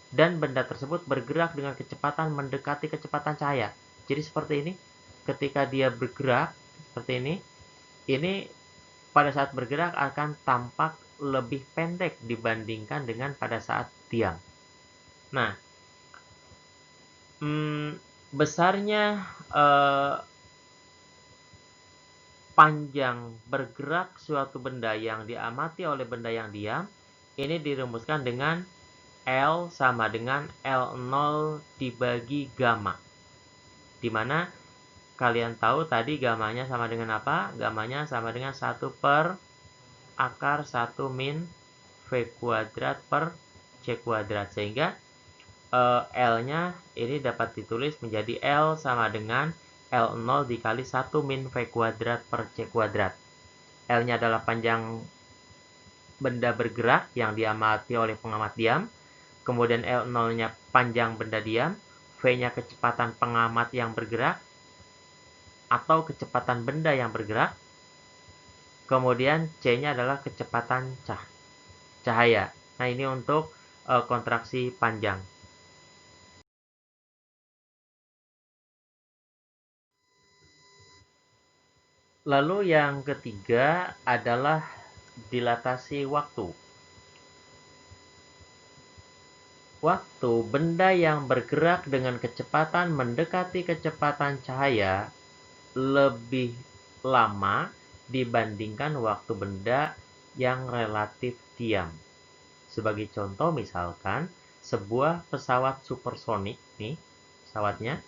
A: dan benda tersebut bergerak dengan kecepatan mendekati kecepatan cahaya. Jadi seperti ini, ketika dia bergerak seperti ini pada saat bergerak akan tampak lebih pendek dibandingkan dengan pada saat diam. Nah, besarnya panjang bergerak suatu benda yang diamati oleh benda yang diam, ini dirumuskan dengan L sama dengan L0 dibagi gamma. Dimana kalian tahu tadi gamanya sama dengan apa? Gamanya sama dengan 1 per akar 1 min V kuadrat per C kuadrat. Sehingga L-nya ini dapat ditulis menjadi L sama dengan L0 dikali 1 min V kuadrat per C kuadrat. L-nya adalah panjang benda bergerak yang diamati oleh pengamat diam. Kemudian L0-nya panjang benda diam. V-nya kecepatan pengamat yang bergerak atau kecepatan benda yang bergerak. Kemudian C-nya adalah kecepatan cahaya. Nah, ini untuk kontraksi panjang. Lalu yang ketiga adalah dilatasi waktu. Waktu benda yang bergerak dengan kecepatan mendekati kecepatan cahaya lebih lama dibandingkan waktu benda yang relatif diam. Sebagai contoh misalkan sebuah pesawat supersonik nih, pesawatnya.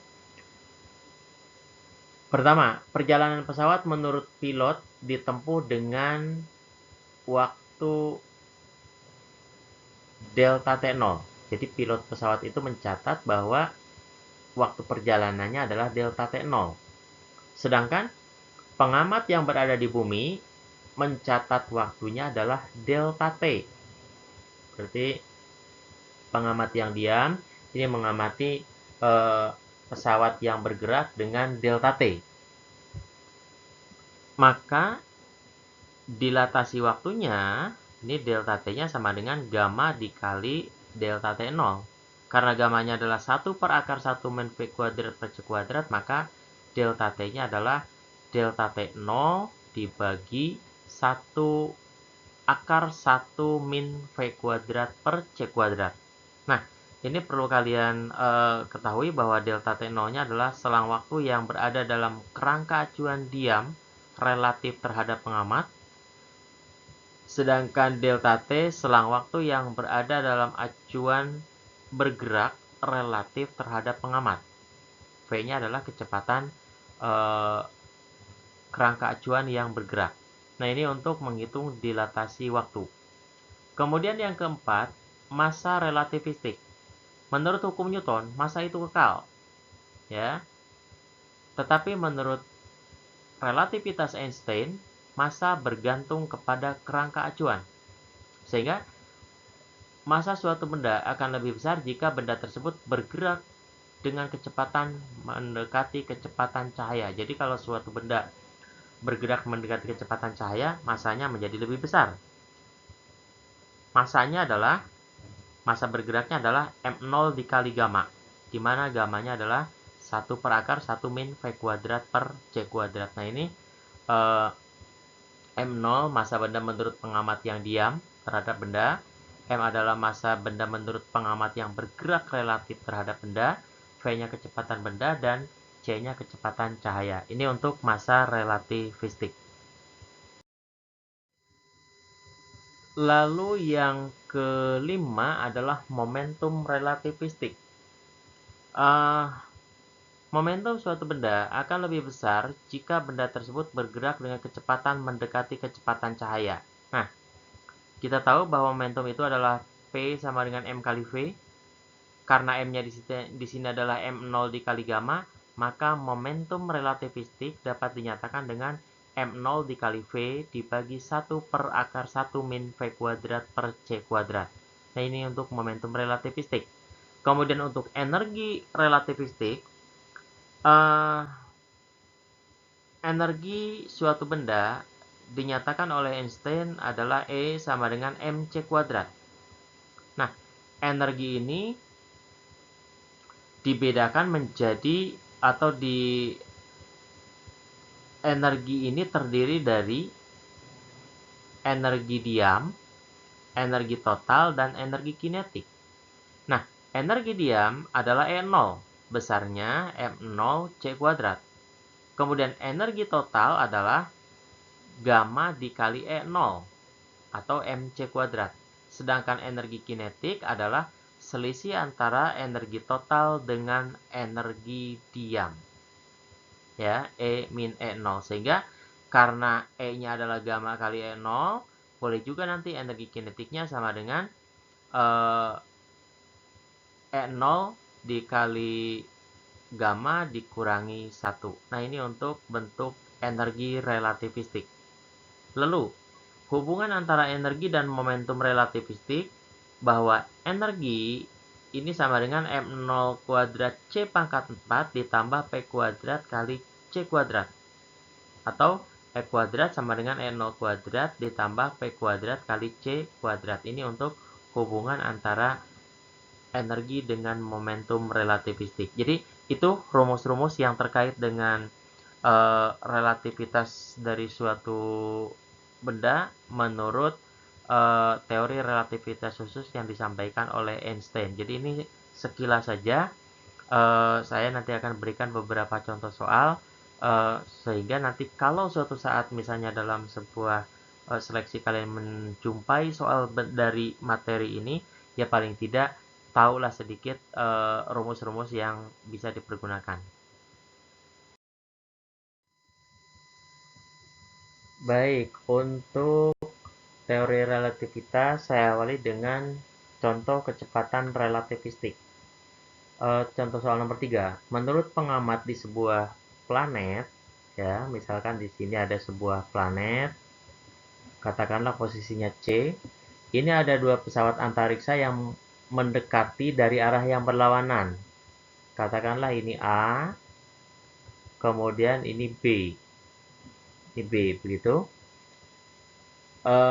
A: Pertama, perjalanan pesawat menurut pilot ditempuh dengan waktu delta T0. Jadi pilot pesawat itu mencatat bahwa waktu perjalanannya adalah delta T0. Sedangkan pengamat yang berada di bumi mencatat waktunya adalah delta T. Berarti pengamat yang diam ini mengamati pesawat yang bergerak dengan delta T. Maka dilatasi waktunya, ini delta T-nya sama dengan gamma dikali delta T0. Karena gammanya adalah 1 per akar 1 min V kuadrat per C kuadrat, maka delta T-nya adalah delta T0 dibagi 1 akar 1 min V kuadrat per C kuadrat. Nah, ini perlu kalian ketahui bahwa delta T0-nya adalah selang waktu yang berada dalam kerangka acuan diam relatif terhadap pengamat. Sedangkan delta T selang waktu yang berada dalam acuan bergerak relatif terhadap pengamat. V-nya adalah kecepatan kerangka acuan yang bergerak. Nah, ini untuk menghitung dilatasi waktu. Kemudian yang keempat, massa relativistik. Menurut hukum Newton, massa itu kekal. Ya. Tetapi menurut relativitas Einstein, massa bergantung kepada kerangka acuan. Sehingga massa suatu benda akan lebih besar jika benda tersebut bergerak dengan kecepatan mendekati kecepatan cahaya. Jadi kalau suatu benda bergerak mendekati kecepatan cahaya, massanya menjadi lebih besar. Massa bergeraknya adalah M0 dikali gamma, di mana gammanya adalah 1 per akar 1 min V kuadrat per C kuadrat. Nah, ini M0 massa benda menurut pengamat yang diam terhadap benda. M adalah massa benda menurut pengamat yang bergerak relatif terhadap benda, V-nya kecepatan benda, dan C-nya kecepatan cahaya. Ini untuk massa relativistik. Lalu yang kelima adalah momentum relativistik. Momentum suatu benda akan lebih besar jika benda tersebut bergerak dengan kecepatan mendekati kecepatan cahaya. Nah, kita tahu bahwa momentum itu adalah P sama dengan M kali V. Karena M-nya di sini adalah M0 dikali gamma, maka momentum relativistik dapat dinyatakan dengan M0 dikali V dibagi 1 per akar 1 min V kuadrat per C kuadrat. Nah, ini untuk momentum relativistik. Kemudian untuk energi relativistik, energi suatu benda dinyatakan oleh Einstein adalah E sama dengan mc kuadrat. Nah, energi ini dibedakan menjadi atau energi ini terdiri dari energi diam, energi total, dan energi kinetik. Nah, energi diam adalah E0, besarnya M0 C kuadrat. Kemudian energi total adalah gamma dikali E0 atau MC kuadrat. Sedangkan energi kinetik adalah selisih antara energi total dengan energi diam. Ya, E min E0. Sehingga karena E-nya adalah gamma kali E0, boleh juga nanti energi kinetiknya sama dengan E0 dikali gamma dikurangi 1. Nah, ini untuk bentuk energi relativistik. Lalu, hubungan antara energi dan momentum relativistik bahwa energi ini sama dengan M0 kuadrat C pangkat 4 ditambah P kuadrat kali C kuadrat. Atau E kuadrat sama dengan E0 kuadrat ditambah P kuadrat kali C kuadrat. Ini untuk hubungan antara energi dengan momentum relativistik. Jadi itu rumus-rumus yang terkait dengan relativitas dari suatu benda menurut teori relativitas khusus yang disampaikan oleh Einstein. Jadi ini sekilas saja. Saya nanti akan berikan beberapa contoh soal sehingga nanti kalau suatu saat misalnya dalam sebuah seleksi kalian menjumpai soal dari materi ini, ya paling tidak tahulah sedikit rumus-rumus yang bisa dipergunakan. Baik, untuk teori relativitas saya awali dengan contoh kecepatan relativistik. Contoh soal nomor 3. Menurut pengamat di sebuah planet, ya, misalkan di sini ada sebuah planet, katakanlah posisinya C. Ini ada dua pesawat antariksa yang mendekati dari arah yang berlawanan. Katakanlah ini A, kemudian ini B. Ini B, begitu.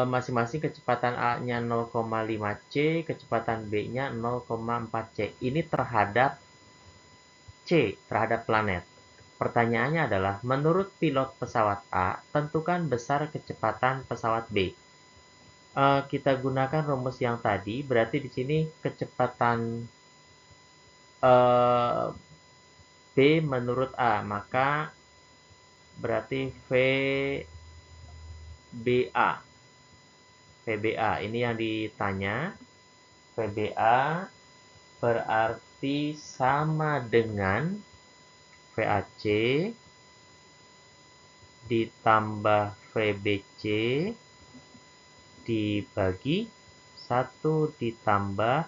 A: Masing-masing kecepatan A-nya 0,5 C, kecepatan B-nya 0,4 C. Ini terhadap C, terhadap planet. Pertanyaannya adalah, menurut pilot pesawat A, tentukan besar kecepatan pesawat B. Kita gunakan rumus yang tadi, berarti di sini kecepatan B menurut A, maka berarti VBA. VBA ini yang ditanya. VBA berarti sama dengan VAC ditambah VBC dibagi 1 ditambah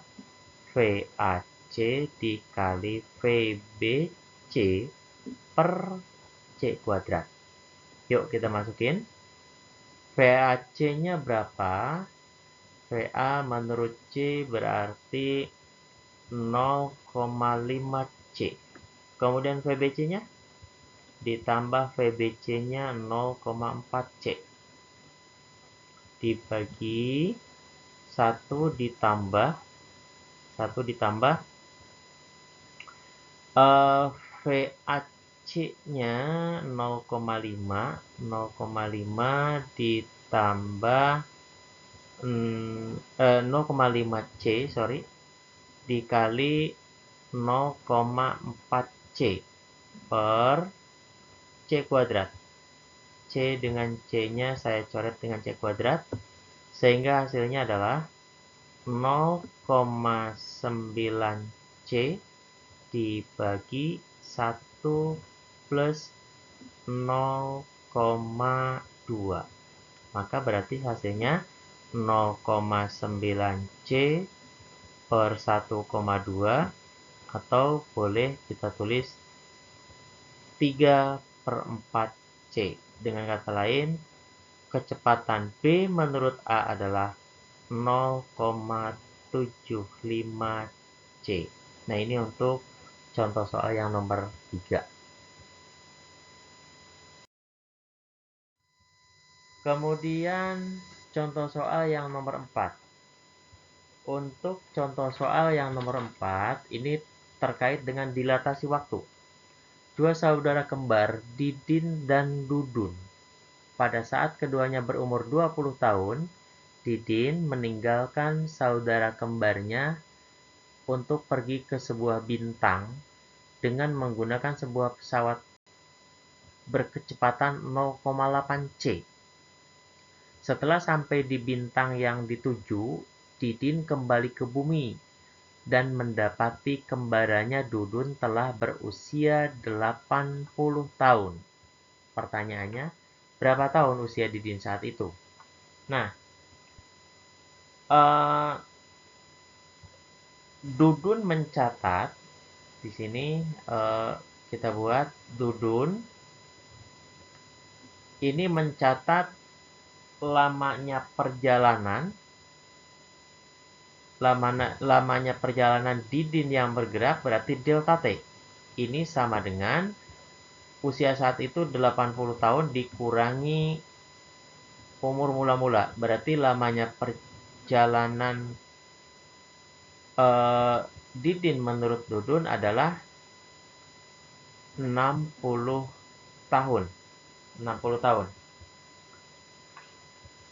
A: VAC dikali VBC per C kuadrat. Yuk kita masukin. VAC-nya berapa? VA menurut C berarti 0,5 C. Kemudian VBC-nya ditambah VBC-nya 0,4 C. Dibagi 1 ditambah VAC-nya 0,5 ditambah 0,5 C dikali 0,4 C per C kuadrat. C dengan C-nya saya coret dengan C kuadrat, sehingga hasilnya adalah 0,9 C dibagi 1 plus 0,2. Maka berarti hasilnya 0,9 C per 1,2, atau boleh kita tulis 3/4 C. Dengan kata lain, kecepatan B menurut A adalah 0,75 C. Nah, ini untuk contoh soal yang nomor 3. Kemudian contoh soal yang nomor 4. Untuk contoh soal yang nomor 4, ini terkait dengan dilatasi waktu. Dua saudara kembar, Didin dan Dudun. Pada saat keduanya berumur 20 tahun, Didin meninggalkan saudara kembarnya untuk pergi ke sebuah bintang dengan menggunakan sebuah pesawat berkecepatan 0,8 C. Setelah sampai di bintang yang dituju, Didin kembali ke bumi dan mendapati kembarannya Dudun telah berusia 80 tahun. Pertanyaannya, berapa tahun usia Didin saat itu? Nah, Dudun mencatat di sini, kita buat Dudun ini mencatat lamanya perjalanan Didin yang bergerak berarti delta T. Ini sama dengan usia saat itu 80 tahun dikurangi umur mula-mula. Berarti lamanya perjalanan Didin menurut Dudun adalah 60 tahun. 60 tahun.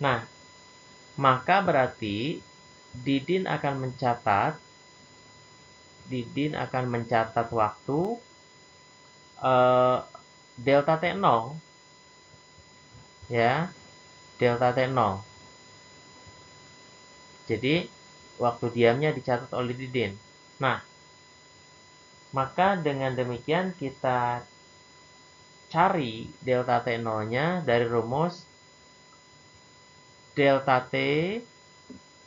A: Nah, maka berarti Didin akan mencatat waktu delta T0, ya, delta T0. Jadi waktu diamnya dicatat oleh Didin. Nah, maka dengan demikian kita cari delta T0-nya dari rumus delta T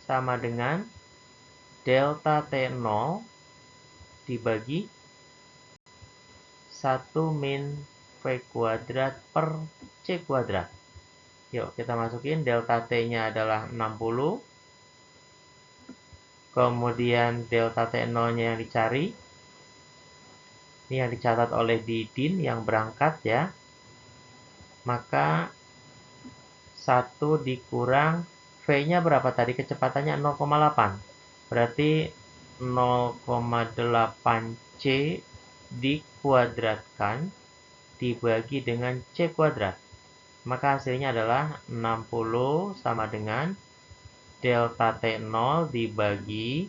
A: sama dengan delta T0 dibagi 1 min V kuadrat per C kuadrat. Yuk, kita masukin delta T-nya adalah 60. Kemudian delta T0-nya yang dicari. Ini yang dicatat oleh Didin yang berangkat ya. Maka 1 dikurang V-nya berapa tadi? Kecepatannya 0,8. Berarti 0,8 C dikuadratkan dibagi dengan C kuadrat. Maka hasilnya adalah 60 sama dengan delta T0 dibagi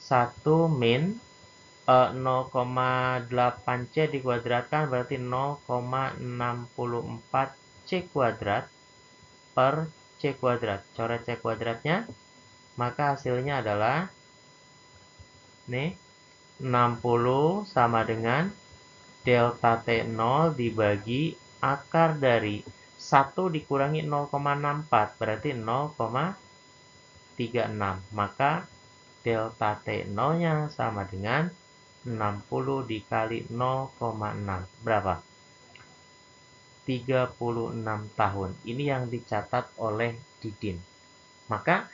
A: 1 min 0,8 C dikuadratkan berarti 0,64 C kuadrat per C kuadrat. Coret C kuadratnya, maka hasilnya adalah nih 60 sama dengan delta T0 dibagi akar dari 1 dikurangi 0,64 berarti 0,36. Maka delta T0-nya sama dengan 60 dikali 0,6. Berapa? 36 tahun. Ini yang dicatat oleh Didin. Maka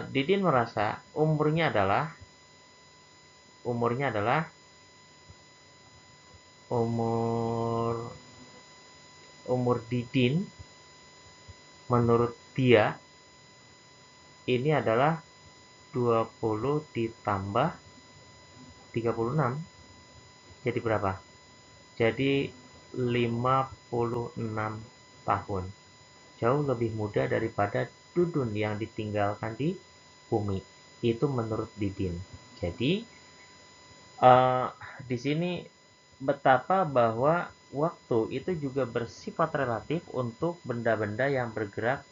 A: Didin merasa umur Didin menurut dia ini adalah 20 ditambah 36. Jadi berapa? Jadi 56 tahun. jauh lebih muda daripada Dudun yang ditinggalkan di bumi. Itu menurut Didin. Jadi di sini betapa bahwa waktu itu juga bersifat relatif untuk benda-benda yang bergerak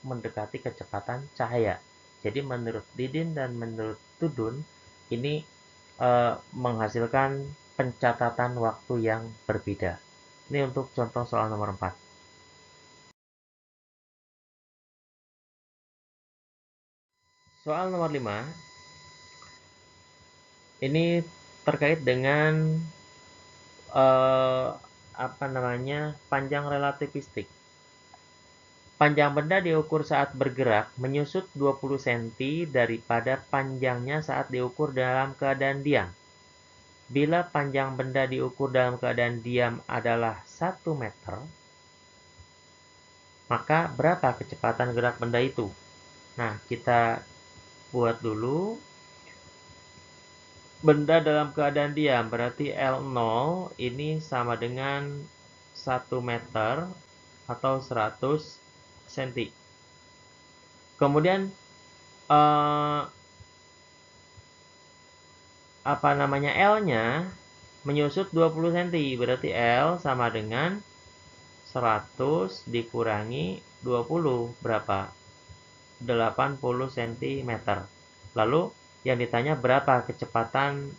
A: mendekati kecepatan cahaya. Jadi menurut Didin dan menurut Dudun ini menghasilkan pencatatan waktu yang berbeda. Ini untuk contoh soal nomor 4. Soal nomor 5 ini terkait dengan panjang relativistik. Panjang benda diukur saat bergerak menyusut 20 cm daripada panjangnya saat diukur dalam keadaan diam. Bila panjang benda diukur dalam keadaan diam adalah 1 meter, maka berapa kecepatan gerak benda itu? Nah, kita buat dulu. Benda dalam keadaan diam, berarti L0 ini sama dengan 1 meter atau 100 cm. Kemudian L-nya menyusut 20 cm, berarti L sama dengan 100 dikurangi 20, berapa? 80 cm. Lalu yang ditanya berapa kecepatan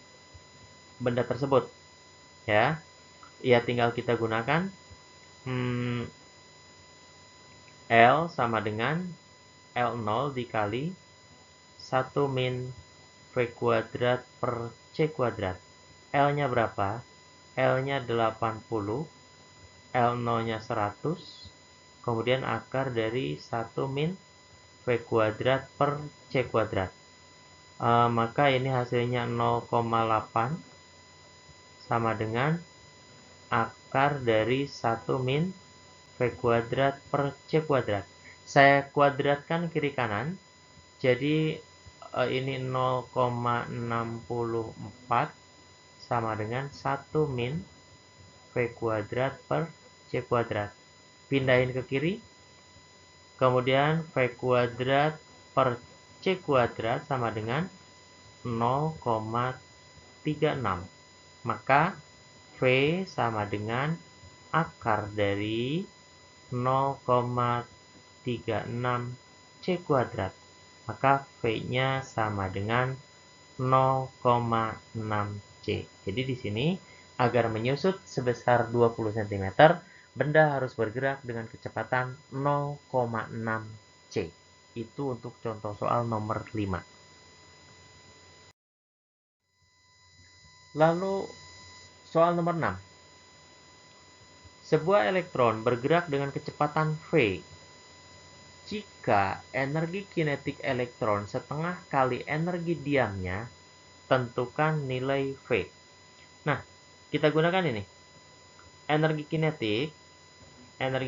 A: benda tersebut, ya tinggal kita gunakan L sama dengan L0 dikali 1 min V kuadrat per C kuadrat. L-nya berapa? L-nya 80, L0-nya 100, kemudian akar dari 1 min V kuadrat per C kuadrat. Maka ini hasilnya 0,8 sama dengan akar dari 1 min V kuadrat per C kuadrat. Saya kuadratkan kiri kanan, jadi ini 0,64 sama dengan 1 min V kuadrat per C kuadrat. Pindahin ke kiri, kemudian V kuadrat per C kuadrat sama dengan 0,36. Maka V sama dengan akar dari 0,36 C kuadrat. Maka V-nya sama dengan 0,6 C. Jadi di sini agar menyusut sebesar 20 cm, benda harus bergerak dengan kecepatan 0,6 C. Itu untuk contoh soal nomor 5. Lalu soal nomor 6. Sebuah elektron bergerak dengan kecepatan V. Jika energi kinetik elektron setengah kali energi diamnya, tentukan nilai V. Nah, kita gunakan ini. Energi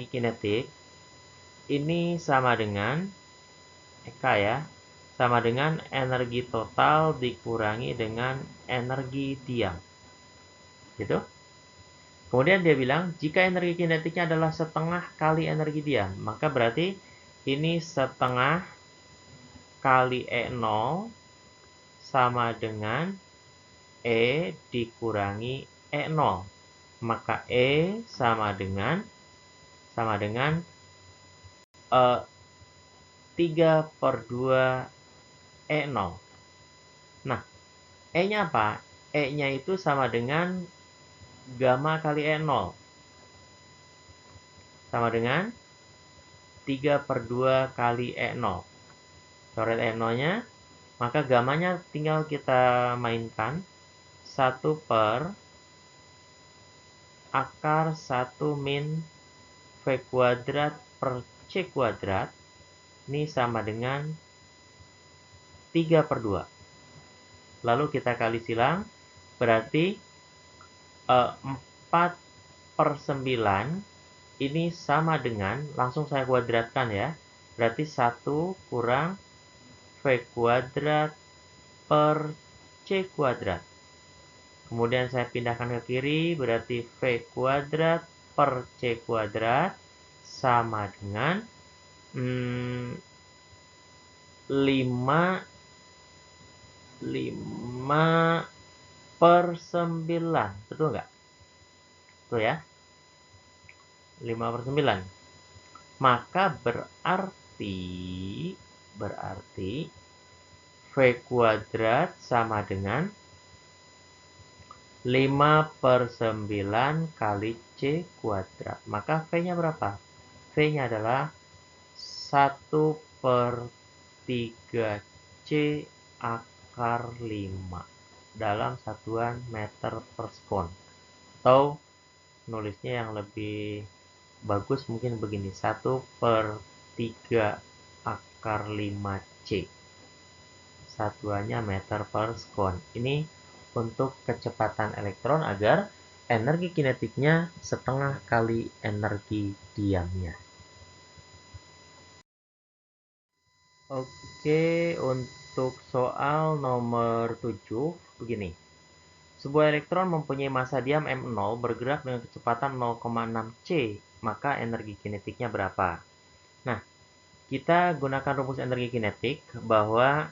A: kinetik ini sama dengan EK ya, sama dengan energi total dikurangi dengan energi diam. Gitu. Kemudian dia bilang, jika energi kinetiknya adalah setengah kali energi diam, maka berarti ini setengah kali E0 sama dengan E dikurangi E0. Maka E sama dengan 3/2 E0. Nah, E-nya apa? E-nya itu sama dengan gamma kali E0. Sama dengan 3/2 kali E0. Coret E0-nya, maka gamanya tinggal kita mainkan. 1 per akar 1 min V kuadrat per C kuadrat. Ini sama dengan 3/2. Lalu kita kali silang, berarti 4/9 ini sama dengan, langsung saya kuadratkan ya, berarti 1 kurang V kuadrat per C kuadrat. Kemudian saya pindahkan ke kiri, berarti V kuadrat per C kuadrat sama dengan 5 per 9. Betul nggak? Betul ya? 5 per 9. Maka berarti V kuadrat sama dengan 5 per 9 kali C kuadrat. Maka V-nya berapa? V-nya adalah 1 per 3 C akar 5 dalam satuan meter per sekon. Atau nulisnya yang lebih bagus mungkin begini, 1 per 3 akar 5 C. Satuannya meter per sekon. Ini untuk kecepatan elektron agar energi kinetiknya setengah kali energi diamnya. Oke, untuk soal nomor 7 begini. Sebuah elektron mempunyai massa diam M0 bergerak dengan kecepatan 0,6 C, maka energi kinetiknya berapa? Nah, kita gunakan rumus energi kinetik bahwa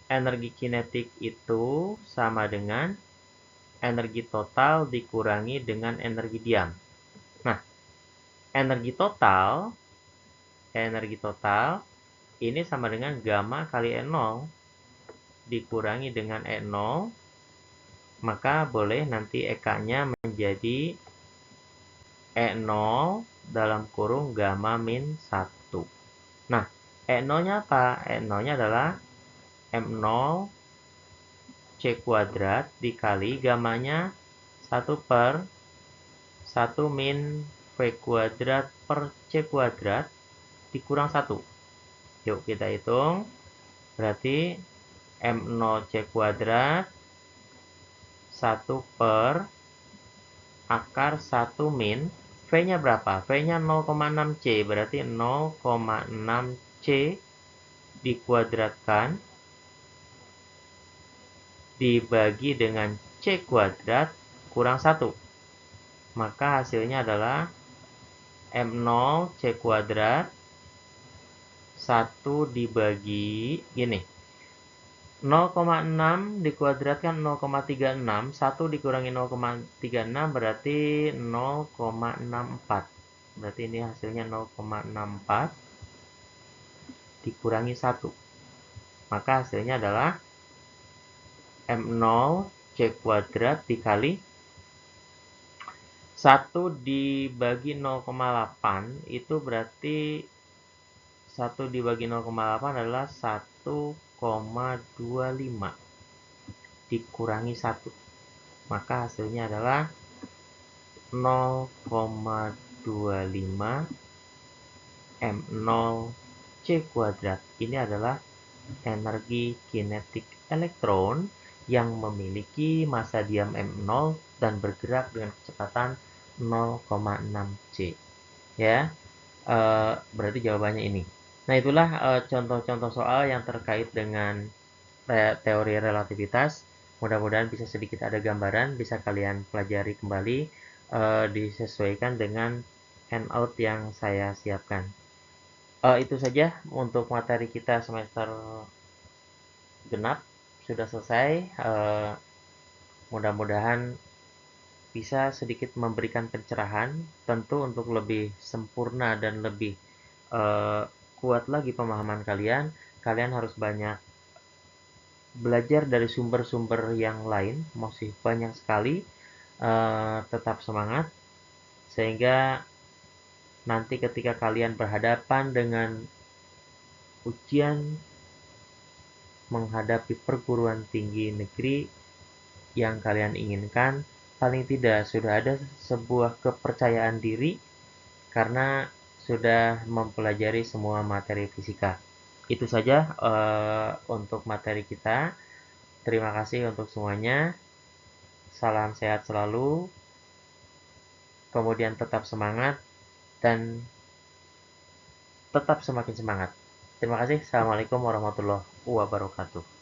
A: energi kinetik itu sama dengan energi total dikurangi dengan energi diam. Nah, energi total ini sama dengan gamma kali E0 dikurangi dengan E0, maka boleh nanti EK-nya menjadi E0 dalam kurung gamma min 1. Nah, E0-nya apa? E0-nya adalah M0 C kuadrat dikali gamanya 1 per 1 min V kuadrat per C kuadrat dikurang 1. Yuk kita hitung. Berarti M0 C kuadrat 1 per akar 1 min. V-nya berapa? V-nya 0,6 C. Berarti 0,6 C dikuadratkan dibagi dengan C kuadrat kurang 1. Maka hasilnya adalah M0 C kuadrat 1 dibagi gini. 0,6 dikuadratkan 0,36, 1 dikurangi 0,36 berarti 0,64. Berarti ini hasilnya 0,64 dikurangi 1. Maka hasilnya adalah M0 C kuadrat dikali 1 dibagi 0,8 itu berarti 1 dibagi 0,8 adalah 1,25 dikurangi 1. Maka hasilnya adalah 0,25 M0 C kuadrat. Ini adalah energi kinetik elektron yang memiliki massa diam M0 dan bergerak dengan kecepatan 0,6 C. Ya, berarti jawabannya ini. Nah, itulah contoh-contoh soal yang terkait dengan teori relativitas. Mudah-mudahan bisa sedikit ada gambaran, bisa kalian pelajari kembali, disesuaikan dengan handout yang saya siapkan. Itu saja untuk materi kita semester genap, sudah selesai. Mudah-mudahan bisa sedikit memberikan pencerahan, tentu untuk lebih sempurna dan lebih kuat lagi pemahaman kalian. Kalian harus banyak belajar dari sumber-sumber yang lain, masih banyak sekali. Tetap semangat, sehingga nanti ketika kalian berhadapan dengan ujian menghadapi perguruan tinggi negeri yang kalian inginkan, paling tidak sudah ada sebuah kepercayaan diri karena sudah mempelajari semua materi fisika. Itu saja untuk materi kita. Terima kasih untuk semuanya. Salam sehat selalu. Kemudian tetap semangat dan tetap semakin semangat. Terima kasih. Assalamualaikum warahmatullahi wabarakatuh.